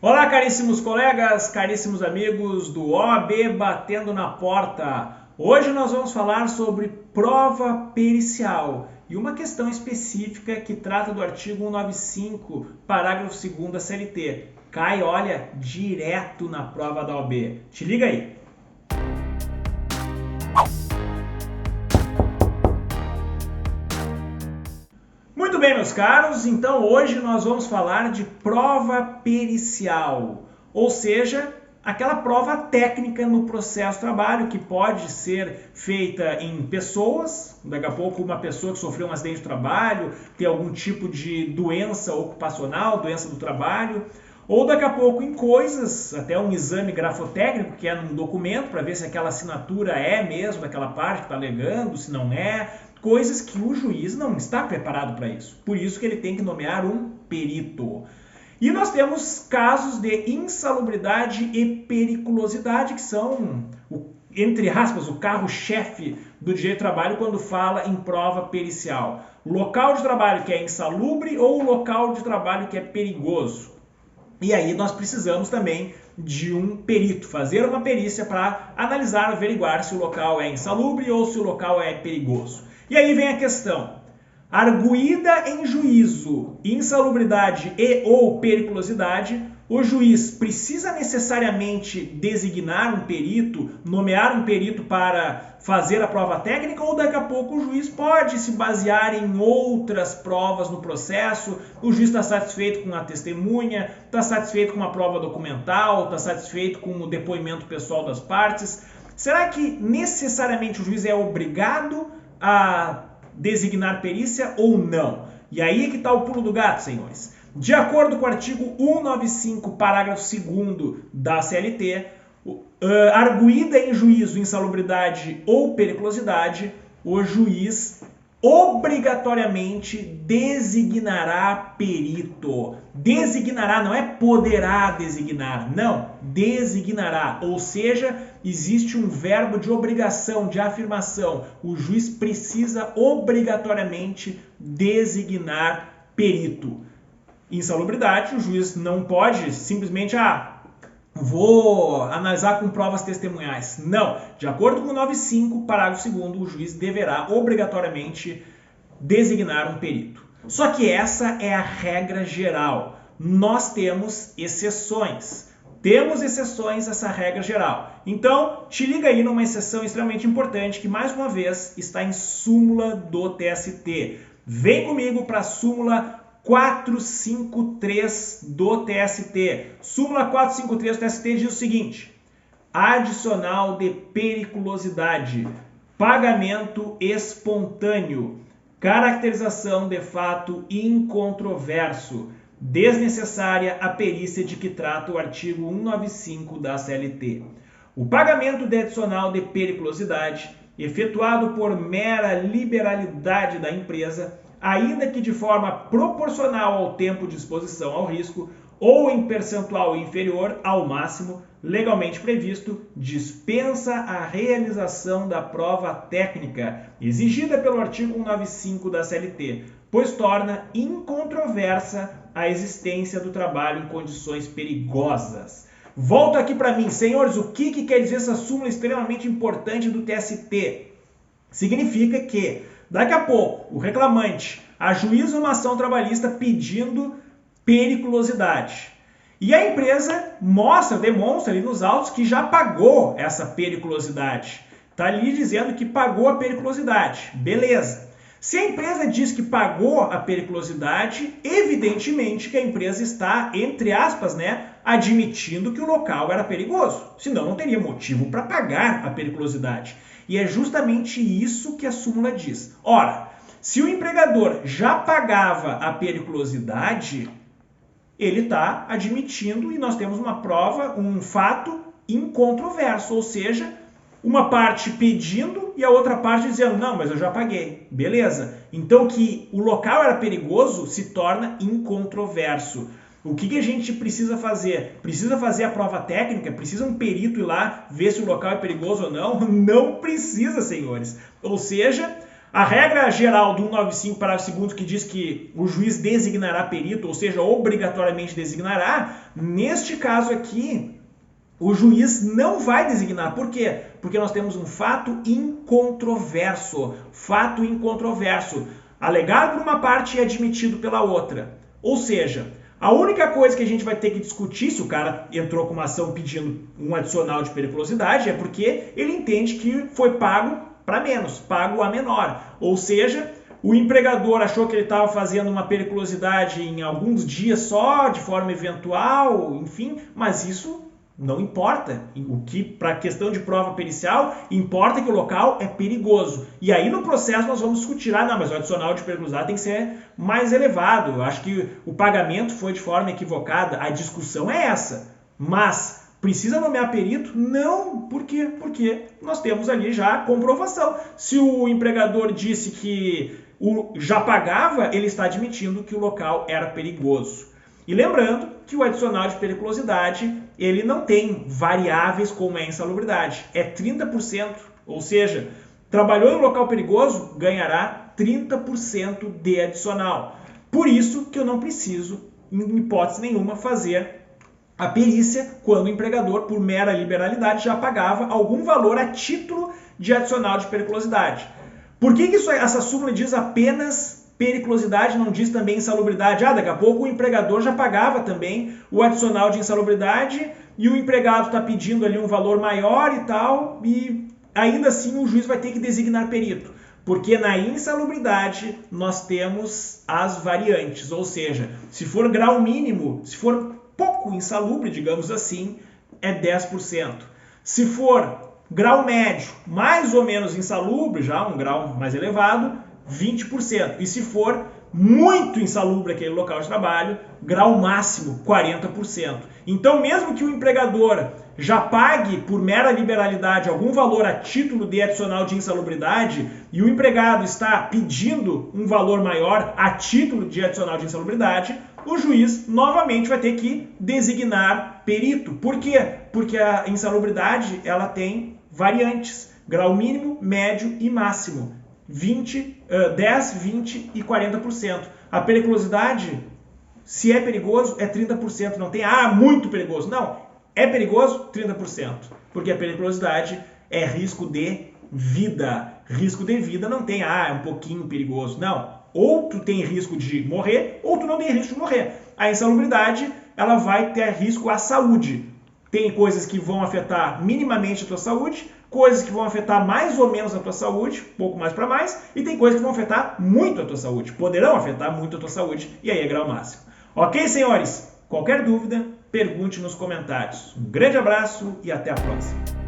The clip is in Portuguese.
Olá, caríssimos colegas, caríssimos amigos do OAB Batendo na Porta. Hoje nós vamos falar sobre prova pericial e uma questão específica que trata do artigo 195, parágrafo 2º da CLT. Cai, olha, direto na prova da OAB. Te liga aí. Muito bem, meus caros, então hoje nós vamos falar de prova pericial, ou seja, aquela prova técnica no processo de trabalho que pode ser feita em pessoas, daqui a pouco uma pessoa que sofreu um acidente de trabalho, tem algum tipo de doença ocupacional, doença do trabalho, ou daqui a pouco em coisas, até um exame grafotécnico, que é num documento, para ver se aquela assinatura é mesmo daquela parte que está alegando, se não é, coisas que o juiz não está preparado para isso. Por isso que ele tem que nomear um perito. E nós temos casos de insalubridade e periculosidade, que são, entre aspas, o carro-chefe do direito do trabalho quando fala em prova pericial. Local de trabalho que é insalubre ou local de trabalho que é perigoso. E aí nós precisamos também de um perito, fazer uma perícia para analisar, averiguar se o local é insalubre ou se o local é perigoso. E aí vem a questão, arguída em juízo, insalubridade e ou periculosidade, o juiz precisa necessariamente designar um perito, nomear um perito para fazer a prova técnica, ou daqui a pouco o juiz pode se basear em outras provas no processo, o juiz está satisfeito com a testemunha, está satisfeito com a prova documental, está satisfeito com o depoimento pessoal das partes. Será que necessariamente o juiz é obrigado a designar perícia ou não? E aí é que está o pulo do gato, senhores. De acordo com o artigo 195, parágrafo 2º da CLT, arguída em juízo insalubridade ou periculosidade, o juiz obrigatoriamente designará perito. Designará, não é poderá designar, não, designará. Ou seja, existe um verbo de obrigação, de afirmação. O juiz precisa obrigatoriamente designar perito. Insalubridade, o juiz não pode simplesmente, vou analisar com provas testemunhais. Não, de acordo com o 95, parágrafo 2º, o juiz deverá obrigatoriamente designar um perito. Só que essa é a regra geral. Nós temos exceções. Temos exceções a essa regra geral. Então, te liga aí numa exceção extremamente importante que, mais uma vez, está em súmula do TST. Vem comigo para a súmula 453 do TST. Súmula 453 do TST diz o seguinte: adicional de periculosidade, pagamento espontâneo, caracterização de fato incontroverso, desnecessária a perícia de que trata o artigo 195 da CLT. O pagamento de adicional de periculosidade, efetuado por mera liberalidade da empresa, ainda que de forma proporcional ao tempo de exposição ao risco ou em percentual inferior ao máximo legalmente previsto, dispensa a realização da prova técnica exigida pelo artigo 195 da CLT, pois torna incontroversa a existência do trabalho em condições perigosas. Volta aqui para mim, senhores, o que quer dizer essa súmula extremamente importante do TST? Significa que daqui a pouco, o reclamante ajuiza uma ação trabalhista pedindo periculosidade. E a empresa demonstra ali nos autos que já pagou essa periculosidade. Está ali dizendo que pagou a periculosidade. Beleza. Se a empresa diz que pagou a periculosidade, evidentemente que a empresa está, entre aspas, admitindo que o local era perigoso. Senão não teria motivo para pagar a periculosidade. E é justamente isso que a súmula diz. Ora, se o empregador já pagava a periculosidade, ele está admitindo e nós temos uma prova, um fato incontroverso, ou seja, uma parte pedindo e a outra parte dizendo, não, mas eu já paguei. Beleza. Então que o local era perigoso se torna incontroverso. O que a gente precisa fazer? Precisa fazer a prova técnica? Precisa um perito ir lá ver se o local é perigoso ou não? Não precisa, senhores. Ou seja, A regra geral do 195, parágrafo 2º, que diz que o juiz designará perito, ou seja, obrigatoriamente designará, neste caso aqui, o juiz não vai designar. Por quê? Porque nós temos um fato incontroverso. Fato incontroverso. Alegado por uma parte e admitido pela outra. Ou seja, a única coisa que a gente vai ter que discutir se o cara entrou com uma ação pedindo um adicional de periculosidade é porque ele entende que foi pago para menos, pago a menor. Ou seja, o empregador achou que ele estava fazendo uma periculosidade em alguns dias só, de forma eventual, enfim, mas isso não importa. O que, para a questão de prova pericial, importa que o local é perigoso. E aí no processo nós vamos discutir, não, mas o adicional de periculosidade tem que ser mais elevado. Eu acho que o pagamento foi de forma equivocada. A discussão é essa. Mas precisa nomear perito? Não. Por quê? Porque nós temos ali já a comprovação. Se o empregador disse que já pagava, ele está admitindo que o local era perigoso. E lembrando que o adicional de periculosidade, ele não tem variáveis como é a insalubridade. É 30%, ou seja, trabalhou em local perigoso, ganhará 30% de adicional. Por isso que eu não preciso, em hipótese nenhuma, fazer a perícia quando o empregador, por mera liberalidade, já pagava algum valor a título de adicional de periculosidade. Por que essa súmula diz apenas periculosidade, não diz também insalubridade? Daqui a pouco o empregador já pagava também o adicional de insalubridade e o empregado está pedindo ali um valor maior e tal, e ainda assim o juiz vai ter que designar perito. Porque na insalubridade nós temos as variantes, ou seja, se for grau mínimo, se for pouco insalubre, digamos assim, é 10%. Se for grau médio, mais ou menos insalubre, já um grau mais elevado, 20%. E se for muito insalubre aquele local de trabalho, grau máximo, 40%. Então, mesmo que o empregador já pague por mera liberalidade algum valor a título de adicional de insalubridade e o empregado está pedindo um valor maior a título de adicional de insalubridade, o juiz novamente vai ter que designar perito. Por quê? Porque a insalubridade ela tem variantes, grau mínimo, médio e máximo. 10, 20 e 40%. A periculosidade, se é perigoso, é 30%. Não tem, muito perigoso. Não, é perigoso, 30%. Porque a periculosidade é risco de vida. Risco de vida não tem, é um pouquinho perigoso. Não, ou tu tem risco de morrer, ou tu não tem risco de morrer. A insalubridade, ela vai ter risco à saúde. Tem coisas que vão afetar minimamente a tua saúde, coisas que vão afetar mais ou menos a tua saúde, pouco mais para mais, e tem coisas que vão afetar muito a tua saúde, poderão afetar muito a tua saúde, e aí é grau máximo. Ok, senhores? Qualquer dúvida, pergunte nos comentários. Um grande abraço e até a próxima.